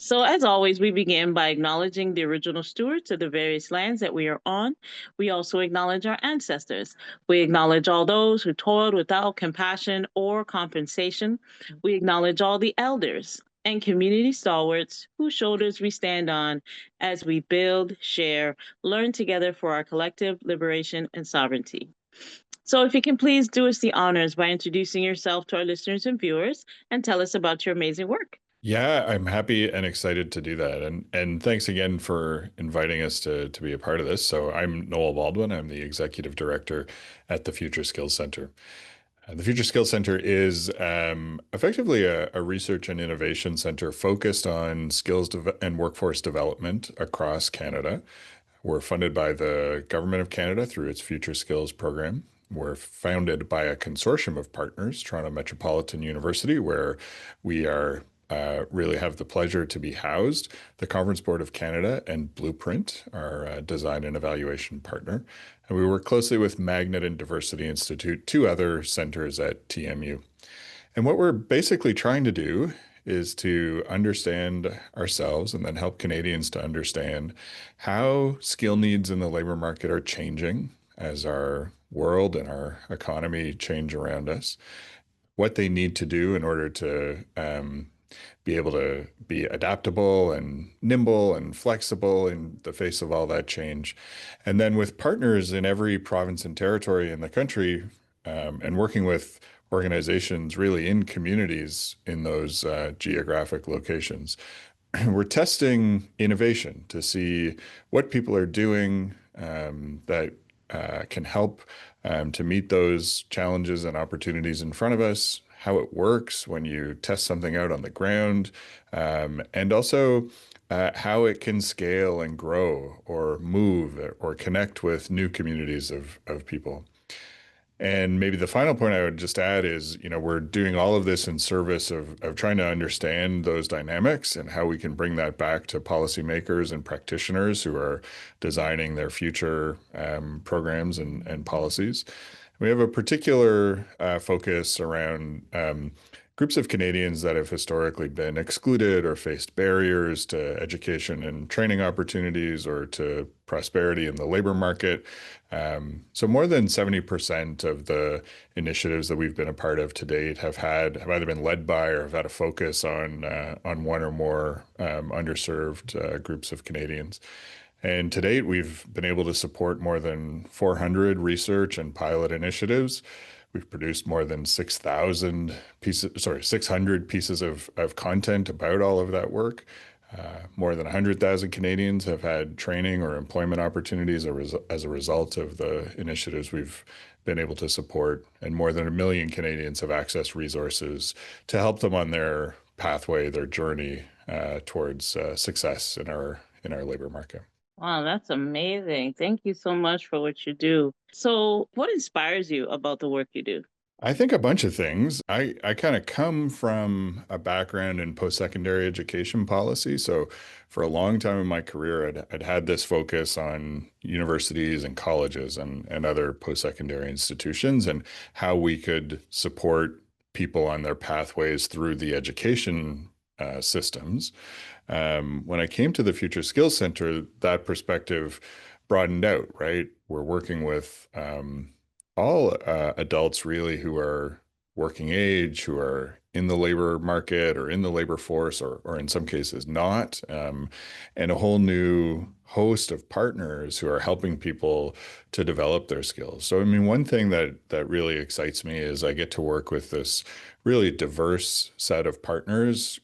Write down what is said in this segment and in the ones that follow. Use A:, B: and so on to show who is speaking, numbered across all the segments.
A: So, as always, we begin by acknowledging the original stewards of the various lands that we are on. We also acknowledge our ancestors. We acknowledge all those who toiled without compassion or compensation. We acknowledge all the elders and community stalwarts whose shoulders we stand on as we build, share, learn together for our collective liberation and sovereignty. So, if you can please do us the honors by introducing yourself to our listeners and viewers and tell us about your amazing work.
B: Yeah, I'm happy and excited to do that. And thanks again for inviting us to be a part of this. So I'm Noel Baldwin. I'm the executive director at the Future Skills Center. The Future Skills Center is effectively a research and innovation center focused on and workforce development across Canada. We're funded by the Government of Canada through its Future Skills program. We're founded by a consortium of partners, Toronto Metropolitan University, where we are really have the pleasure to be housed, the Conference Board of Canada, and Blueprint, our design and evaluation partner. And we work closely with Magnet and Diversity Institute, two other centers at TMU. And what we're basically trying to do is to understand ourselves and then help Canadians to understand how skill needs in the labor market are changing as our world and our economy change around us, what they need to do in order to be able to be adaptable and nimble and flexible in the face of all that change. And then with partners in every province and territory in the country, and working with organizations really in communities in those geographic locations, we're testing innovation to see what people are doing that can help to meet those challenges and opportunities in front of us, how it works when you test something out on the ground, and also how it can scale and grow or move or connect with new communities of people. And maybe the final point I would just add is, we're doing all of this in service of trying to understand those dynamics and how we can bring that back to policymakers and practitioners who are designing their future programs and policies. We have a particular focus around groups of Canadians that have historically been excluded or faced barriers to education and training opportunities or to prosperity in the labor market. So more than 70% of the initiatives that we've been a part of to date have either been led by or have had a focus on one or more underserved groups of Canadians. And to date, we've been able to support more than 400 research and pilot initiatives. We've produced more than 600 pieces of content about all of that work. More than 100,000 Canadians have had training or employment opportunities as a result of the initiatives we've been able to support. And more than 1 million Canadians have accessed resources to help them on their pathway, their journey towards success in our labor market.
A: Wow, that's amazing. Thank you so much for what you do. So, what inspires you about the work you do?
B: I think a bunch of things. I kind of come from a background in post-secondary education policy. So for a long time in my career, I'd had this focus on universities and colleges and other post-secondary institutions and how we could support people on their pathways through the education systems. When I came to the Future Skills Center, that perspective broadened out, right? We're working with all adults really who are working age, who are in the labor market or in the labor force, or in some cases not, and a whole new host of partners who are helping people to develop their skills. So, I mean, one thing that really excites me is I get to work with this really diverse set of partners,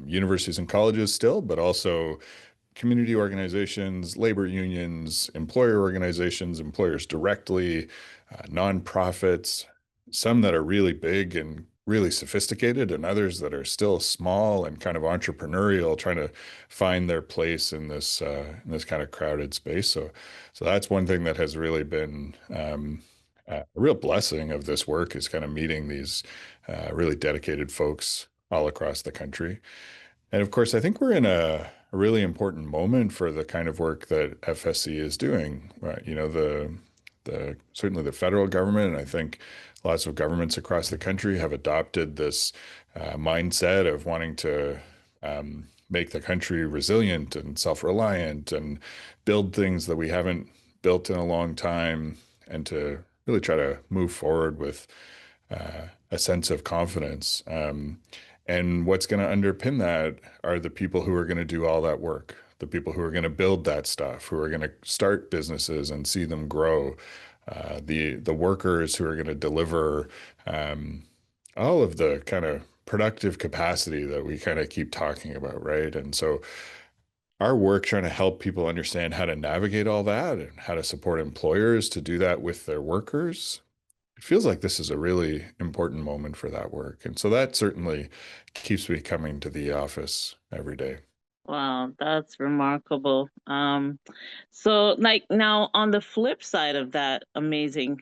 B: universities and colleges still, but also community organizations, labor unions, employer organizations, employers directly, nonprofits, some that are really big and really sophisticated, and others that are still small and kind of entrepreneurial, trying to find their place in this kind of crowded space. So that's one thing that has really been a real blessing of this work is kind of meeting these really dedicated folks all across the country. And of course, I think we're in a really important moment for the kind of work that FSC is doing. Right? The certainly the federal government, and I think lots of governments across the country have adopted this mindset of wanting to make the country resilient and self-reliant and build things that we haven't built in a long time, and to really try to move forward with a sense of confidence. And what's going to underpin that are the people who are going to do all that work, the people who are going to build that stuff, who are going to start businesses and see them grow, the workers who are going to deliver um, all of the kind of productive capacity that we kind of keep talking about, right? And so our work trying to help people understand how to navigate all that and how to support employers to do that with their workers, it feels like this is a really important moment for that work. And so that certainly keeps me coming to the office every day.
A: Wow, that's remarkable. So like now on the flip side of that amazing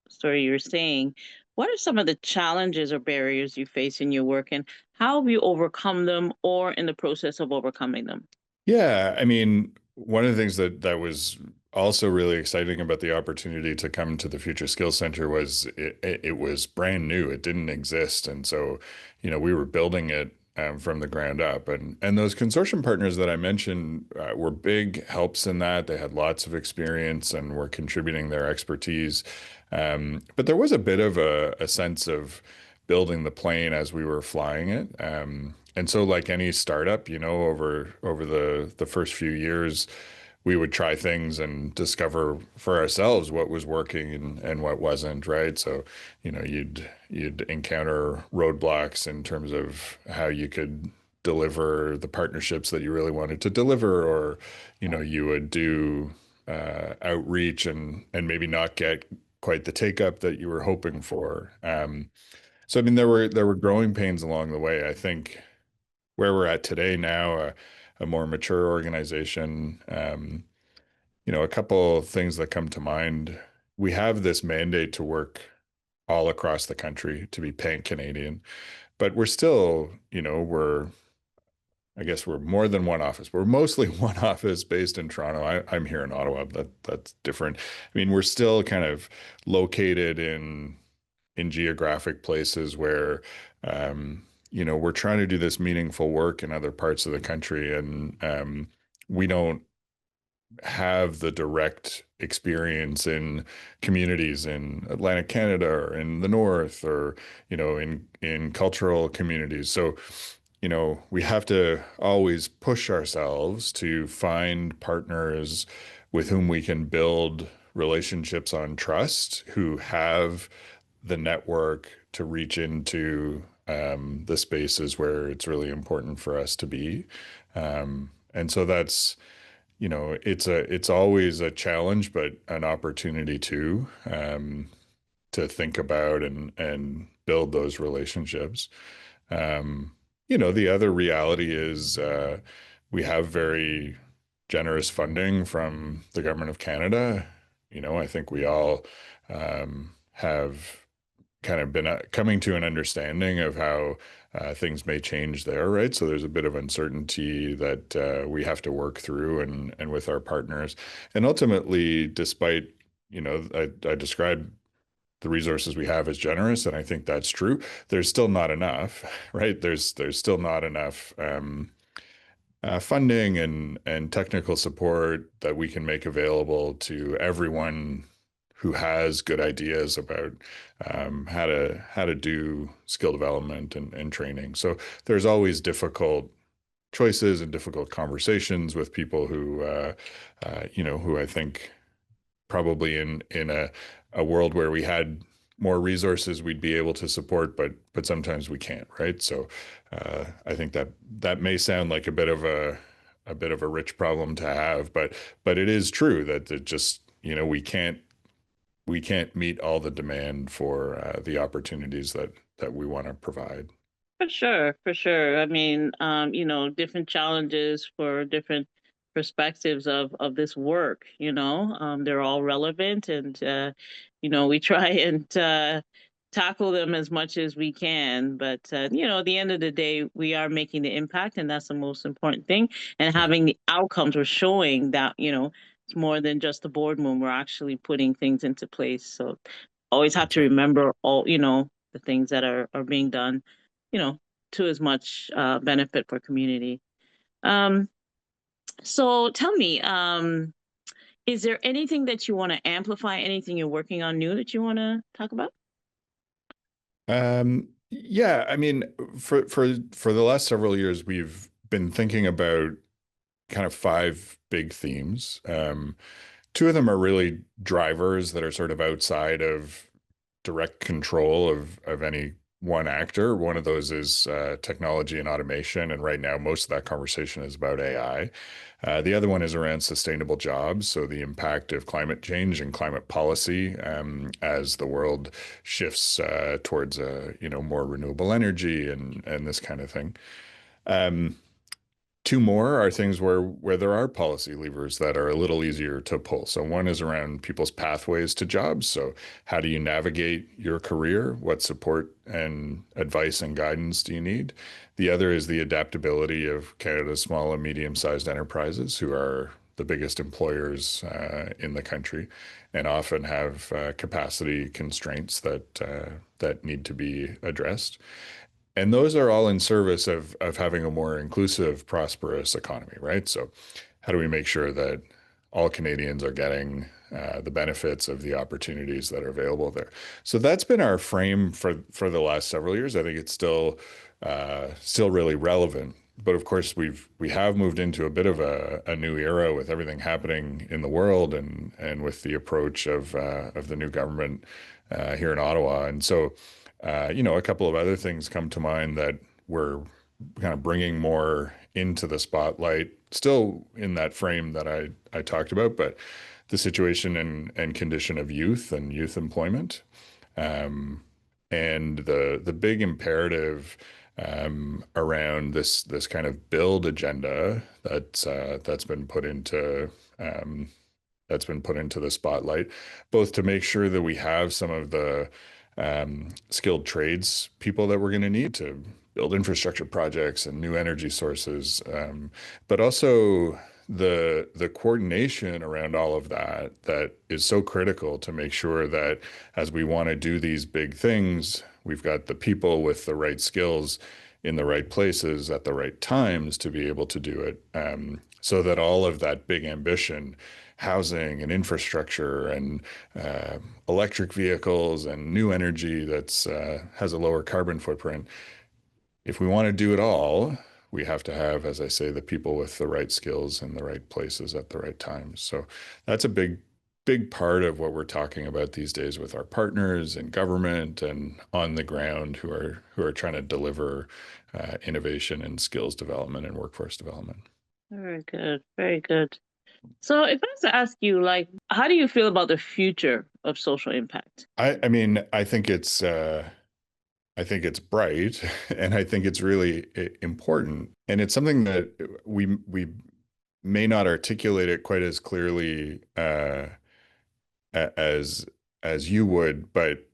A: story you're saying, what are some of the challenges or barriers you face in your work, and how have you overcome them or in the process of overcoming them?
B: Yeah, I mean, one of the things that was also really exciting about the opportunity to come to the Future Skills Center was it was brand new. It didn't exist, and so we were building it from the ground up. And those consortium partners that I mentioned were big helps in that. They had lots of experience and were contributing their expertise. But there was a bit of a sense of building the plane as we were flying it. And so, like any startup, over the first few years, we would try things and discover for ourselves what was working and what wasn't, right? So, you'd encounter roadblocks in terms of how you could deliver the partnerships that you really wanted to deliver, or you would do outreach and maybe not get quite the take up that you were hoping for. So I mean, there were growing pains along the way. I think where we're at today now, a more mature organization, a couple of things that come to mind. We have this mandate to work all across the country, to be pan-Canadian, but we're still, I guess we're more than one office. We're mostly one office based in Toronto. I'm here in Ottawa. That's different. I mean, we're still kind of located in geographic places where we're trying to do this meaningful work in other parts of the country, and we don't have the direct experience in communities in Atlantic Canada or in the North, or in cultural communities. So we have to always push ourselves to find partners with whom we can build relationships on trust, who have the network to reach into the spaces where it's really important for us to be. And so that's, it's always a challenge, but an opportunity too, to think about and build those relationships. Um, the other reality is we have very generous funding from the government of Canada. I think we all have kind of been coming to an understanding of how things may change there, right? So there's a bit of uncertainty that we have to work through and with our partners. And ultimately, despite, I described the resources we have as generous, and I think that's true. There's still not enough, right? There's still not enough funding and technical support that we can make available to everyone who has good ideas about how to do skill development and training. So there's always difficult choices and difficult conversations with people who I think probably in a world where we had more resources we'd be able to support, but sometimes we can't, right? So I think that may sound like a bit of a rich problem to have, but it is true that it just we can't meet all the demand for the opportunities that we want to provide.
A: For sure, for sure. I mean, different challenges for different perspectives of this work, they're all relevant, and we try and tackle them as much as we can. But at the end of the day, we are making the impact, and that's the most important thing. And
B: Yeah,
A: having the outcomes, we're showing that, it's more than just the boardroom. We're actually putting things into place. So always have
B: that's
A: to
B: right.
A: remember all, the things that are being done, you know, to as much benefit for community. Um, so tell me, is there anything that you want to amplify? Anything you're working on new that you want to talk about?
B: Yeah, I mean, for the last several years, we've been thinking about kind of five big themes. Two of them are really drivers that are sort of outside of direct control of any one actor. One of those is technology and automation, and right now most of that conversation is about AI. The other one is around sustainable jobs, so the impact of climate change and climate policy as the world shifts towards more renewable energy and this kind of thing. Um, Two more are things where there are policy levers that are a little easier to pull. So one is around people's pathways to jobs. So how do you navigate your career? What support and advice and guidance do you need? The other is the adaptability of Canada's small and medium-sized enterprises, who are the biggest employers in the country, and often have capacity constraints that need to be addressed. And those are all in service of having a more inclusive, prosperous economy, right? So, how do we make sure that all Canadians are getting the benefits of the opportunities that are available there? So that's been our frame for the last several years. I think it's still really relevant. But of course, we have moved into a bit of a new era with everything happening in the world and with the approach of the new government here in Ottawa. And so a couple of other things come to mind that we're kind of bringing more into the spotlight, still in that frame that I talked about, but the situation and condition of youth and youth employment, um, and the big imperative around this kind of build agenda that's been put into the spotlight, both to make sure that we have some of the skilled trades people that we're going to need to build infrastructure projects and new energy sources, but also the coordination around all of that is so critical to make sure that as we want to do these big things, we've got the people with the right skills in the right places at the right times to be able to do it, so that all of that big ambition, housing and infrastructure and uh, electric vehicles and new energy that's has a lower carbon footprint. If we want to do it all, we have to have, as I say, the people with the right skills in the right places at the right times. So that's a big part of what we're talking about these days with our partners in government and on the ground who are trying to deliver innovation and skills development and workforce development.
A: Very good. Very good. So if I was to ask you, like, how do you feel about the future of social impact?
B: I mean, I think it's bright, and I think it's really important, and it's something that we may not articulate it quite as clearly as you would, but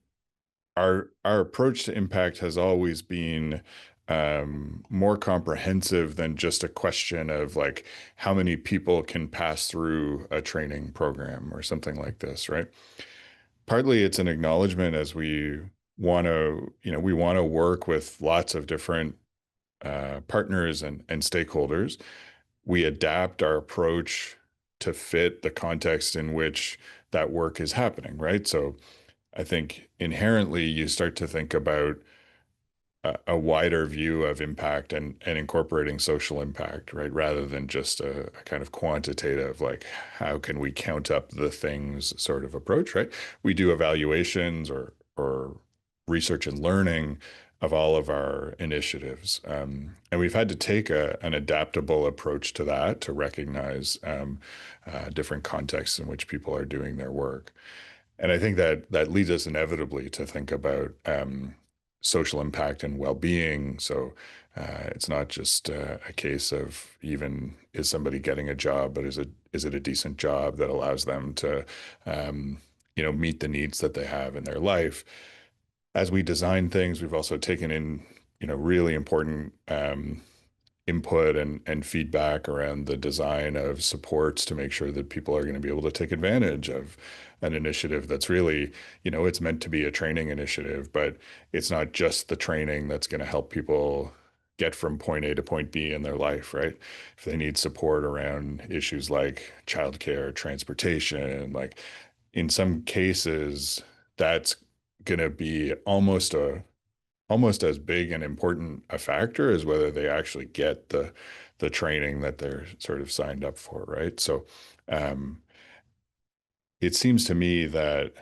B: our approach to impact has always been more comprehensive than just a question of like how many people can pass through a training program or something like this, right? Partly it's an acknowledgement as we want to work with lots of different partners and stakeholders. We adapt our approach to fit the context in which that work is happening, right? So I think inherently you start to think about a wider view of impact and incorporating social impact, right? Rather than just a kind of quantitative, like, how can we count up the things sort of approach, right? We do evaluations or research and learning of all of our initiatives. And we've had to take an adaptable approach to that to recognize different contexts in which people are doing their work. And I think that leads us inevitably to think about social impact and well-being. So it's not just a case of even is somebody getting a job, but is it a decent job that allows them to meet the needs that they have in their life. As we design things, we've also taken in really important input and feedback around the design of supports to make sure that people are going to be able to take advantage of an initiative that's really, it's meant to be a training initiative, but it's not just the training that's going to help people get from point A to point B in their life, right? If they need support around issues like childcare, transportation, like in some cases, that's going to be almost as big and important a factor as whether they actually get the training that they're sort of signed up for, right? So um, it seems to me that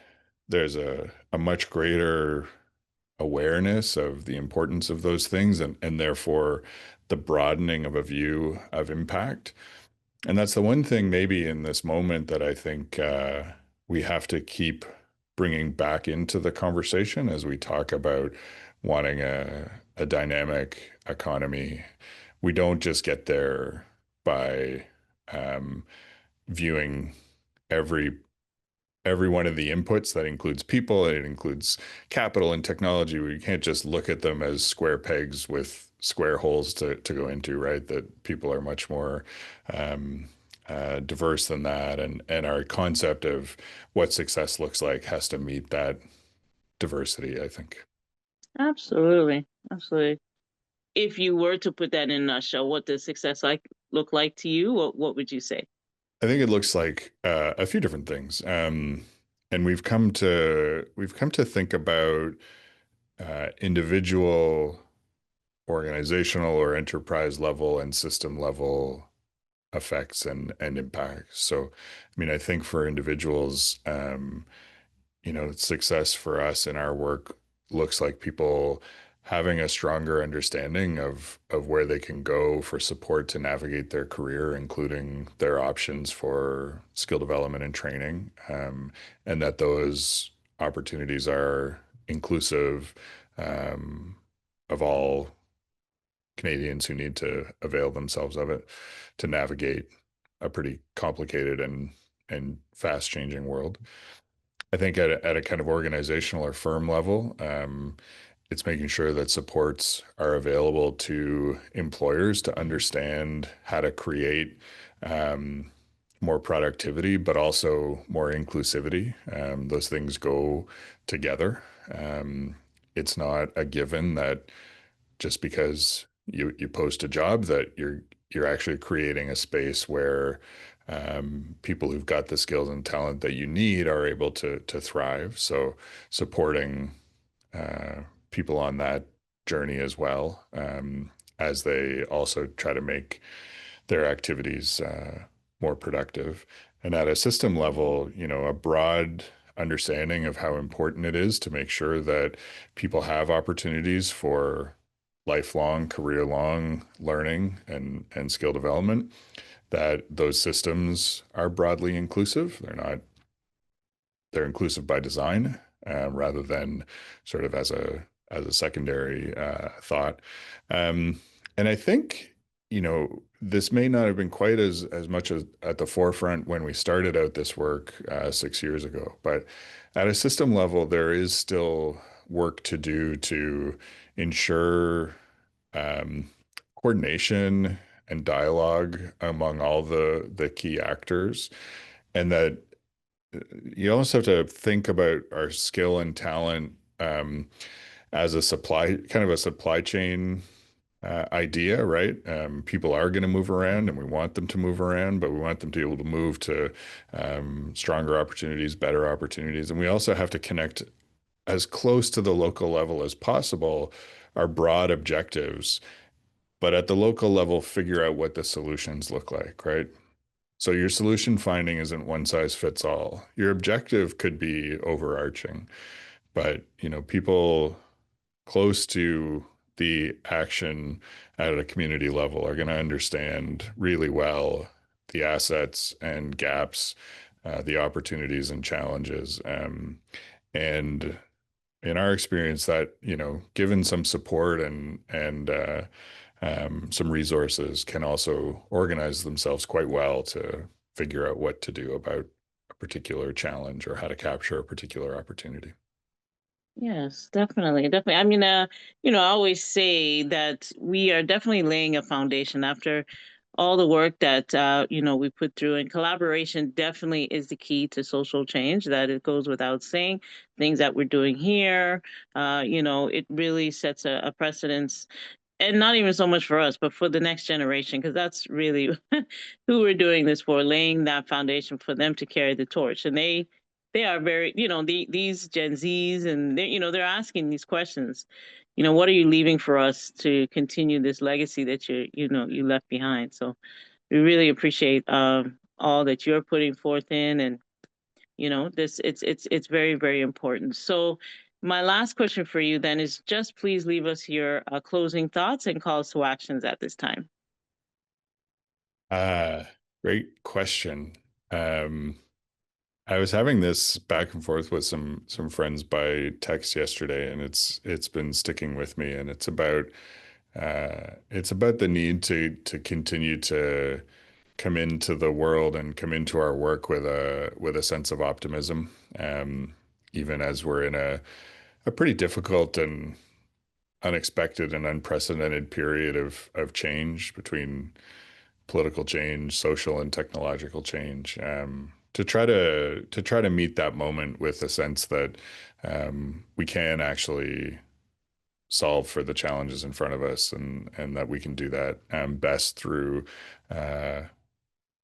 B: there's a much greater awareness of the importance of those things and therefore the broadening of a view of impact. And that's the one thing maybe in this moment that I think we have to keep bringing back into the conversation as we talk about wanting a dynamic economy. We don't just get there by um, viewing every every one of the inputs. That includes people, it includes capital and technology. We can't just look at them as square pegs with square holes to go into, right? That people are much more um, diverse than that, and our concept of what success looks like has to meet that diversity, I think.
A: Absolutely. Absolutely. If you were to put that in a nutshell, what does success look like to you? What would you say?
B: I think it looks like a few different things, and we've come to think about individual, organizational, or enterprise level and system level effects and impacts. So, I mean, I think for individuals, success for us in our work looks like people having a stronger understanding of where they can go for support to navigate their career, including their options for skill development and training, and that those opportunities are inclusive um, of all Canadians who need to avail themselves of it to navigate a pretty complicated and fast changing world. I think at a kind of organizational or firm level, it's making sure that supports are available to employers to understand how to create um, more productivity, but also more inclusivity. Those things go together. It's not a given that just because you post a job that you're actually creating a space where people who've got the skills and talent that you need are able to thrive. So supporting uh, people on that journey as well, as they also try to make their activities more productive. And at a system level, a broad understanding of how important it is to make sure that people have opportunities for lifelong, career-long learning and skill development, that those systems are broadly inclusive. They're inclusive by design, rather than sort of as a secondary thought. Um, and I think this may not have been quite as much as at the forefront when we started out this work 6 years ago, but at a system level, there is still work to do to ensure um, coordination and dialogue among all the key actors, and that you also have to think about our skill and talent as a kind of a supply chain idea, right? People are going to move around and we want them to move around, but we want them to be able to move to stronger opportunities, better opportunities. And we also have to connect as close to the local level as possible our broad objectives, but at the local level, figure out what the solutions look like, right? So your solution finding isn't one size fits all. Your objective could be overarching, but people close to the action at a community level are going to understand really well the assets and gaps, the opportunities and challenges. And in our experience, that, given some support and some resources, can also organize themselves quite well to figure out what to do about a particular challenge or how to capture a particular opportunity.
A: Yes, definitely, definitely. I always say that we are definitely laying a foundation after all the work that we put through, and collaboration definitely is the key to social change. That it goes without saying. Things that we're doing here, it really sets a precedence and not even so much for us, but for the next generation, because that's really who we're doing this for, laying that foundation for them to carry the torch. And they are very, these Gen Zs, and they're asking these questions. What are you leaving for us to continue this legacy that you left behind? So we really appreciate all that you're putting forth in, and this it's very, very important. So my last question for you then is, just please leave us your closing thoughts and calls to actions at this time.
B: Uh, Great question. Um, I was having this back and forth with some friends by text yesterday, and it's been sticking with me, and it's about the need to continue to come into the world and come into our work with a sense of optimism, even as we're in a pretty difficult and unexpected and unprecedented period of change between political change, social and technological change. To try to meet that moment with a sense that we can actually solve for the challenges in front of us, and that we can do that best through uh,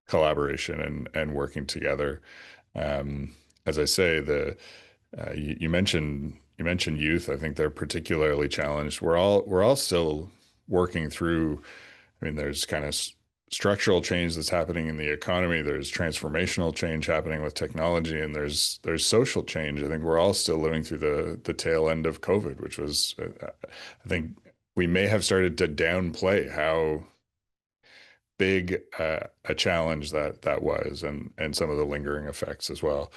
B: collaboration and working together. Um, as I say, you mentioned youth. I think they're particularly challenged. We're all still working through. I mean, there's kind of structural change that's happening in the economy. There's transformational change happening with technology, and there's social change. I think we're all still living through the tail end of COVID, which was, I think, we may have started to downplay how big a challenge that was, and some of the lingering effects as well.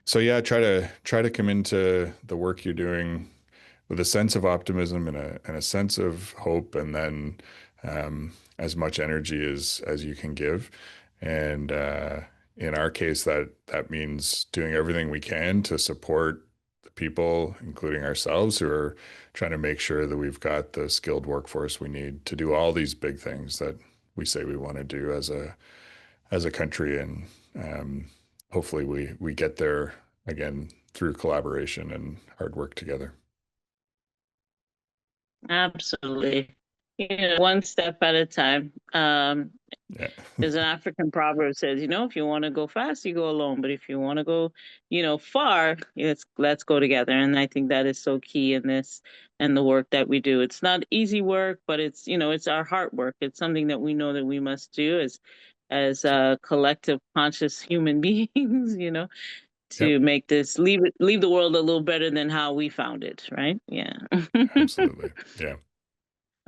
B: So yeah, try to come into the work you're doing with a sense of optimism and a sense of hope, and then as much energy as you can give. And in our case, that means doing everything we can to support the people, including ourselves, who are trying to make sure that we've got the skilled workforce we need to do all these big things that we say we want to do as a country. And hopefully we get there again through collaboration and hard work together.
A: Absolutely. One step at a time.
B: Yeah.
A: There's an African proverb that says, if you want to go fast, you go alone. But if you want to go, far, let's go together. And I think that is so key in this and the work that we do. It's not easy work, but it's our heart work. It's something that we know that we must do as collective conscious human beings, to
B: Yep,
A: make this leave the world a little better than how we found it, right? Yeah.
B: absolutely. Yeah.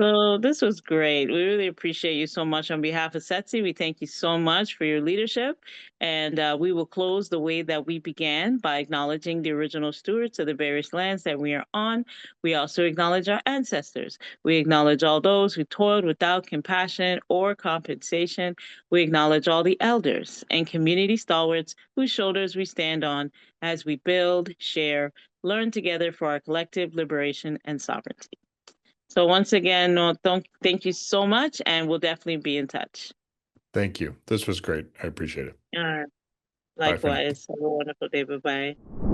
A: So this was great. We really appreciate you so much on behalf of SETSI. We thank you so much for your leadership. And we will close the way that we began by acknowledging the original stewards of the various lands that we are on. We also acknowledge our ancestors. We acknowledge all those who toiled without compassion or compensation. We acknowledge all the elders and community stalwarts whose shoulders we stand on as we build, share, learn together for our collective liberation and sovereignty. So once again, no, thank you so much, and we'll definitely be in touch.
B: Thank you. This was great. I appreciate it.
A: Uh,
B: Bye for now.
A: Likewise. Have a wonderful day. Bye bye.